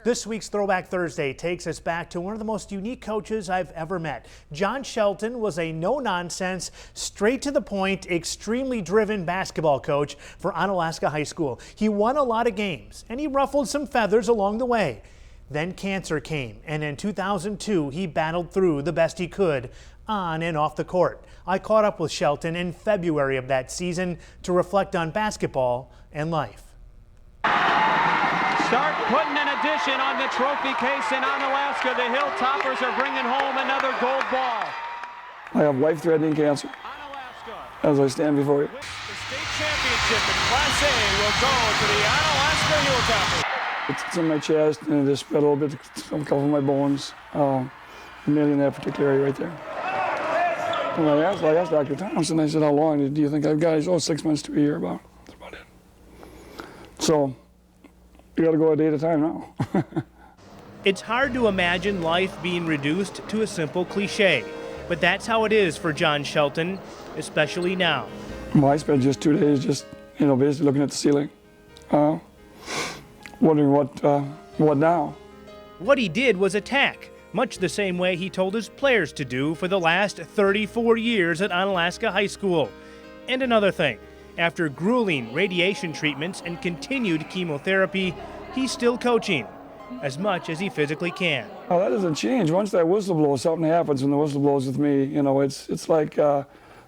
This week's Throwback Thursday takes us back to one of the most unique coaches I've ever met. John Shelton was a no-nonsense, straight-to-the-point, extremely driven basketball coach for Onalaska High School. He won a lot of games, and he ruffled some feathers along the way. Then cancer came, and in 2002, he battled through the best he could on and off the court. I caught up with Shelton in February of that season to reflect on basketball and life. Start putting an addition on the trophy case in Onalaska. The Hilltoppers are bringing home another gold ball. I have life-threatening cancer. Onalaska, as I stand before you. the state championship in Class A will go to the Onalaska Hilltoppers. It's in my chest, and it just spread a little bit, a couple of my bones, mainly in that particular area right there. When I asked Dr. Thompson, I said, how long do you think I've got? He said, 6 months to a year about. That's about it. So, you got to go a day at a time now. It's hard to imagine life being reduced to a simple cliche, but that's how it is for John Shelton, especially now. Well, I spent just 2 days just, basically looking at the ceiling, wondering what now. What he did was attack, much the same way he told his players to do for the last 34 years at Onalaska High School. And another thing, after grueling radiation treatments and continued chemotherapy, he's still coaching, as much as he physically can. Oh, that doesn't change. Once that whistle blows, something happens when the whistle blows with me. It's like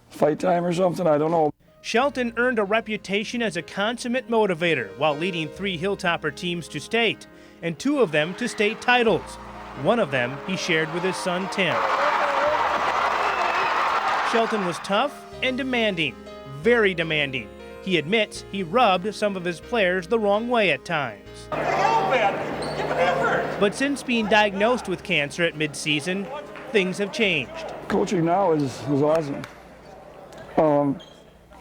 fight time or something, I don't know. Shelton earned a reputation as a consummate motivator while leading 3 Hilltopper teams to state, and 2 of them to state titles. One of them he shared with his son, Tim. Shelton was tough and demanding, very demanding. He admits he rubbed some of his players the wrong way at times. But since being diagnosed with cancer at midseason, things have changed. Coaching now is awesome.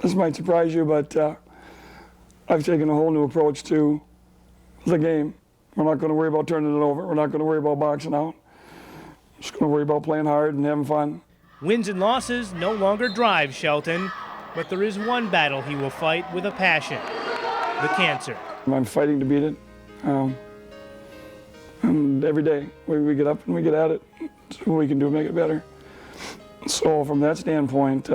This might surprise you, but I've taken a whole new approach to the game. We're not going to worry about turning it over. We're not going to worry about boxing out. We're just going to worry about playing hard and having fun. Wins and losses no longer drive Shelton, but there is one battle he will fight with a passion: the cancer. I'm fighting to beat it. And every day we get up and we get at it. It's what we can do to make it better. So from that standpoint,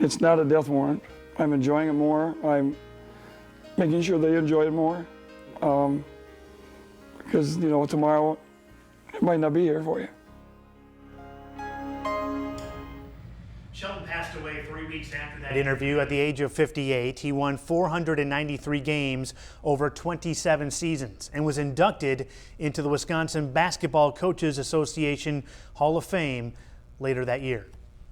it's not a death warrant. I'm enjoying it more. I'm making sure they enjoy it more. Because, tomorrow it might not be here for you. Shelton passed away 3 weeks after that interview at the age of 58. He won 493 games over 27 seasons and was inducted into the Wisconsin Basketball Coaches Association Hall of Fame later that year.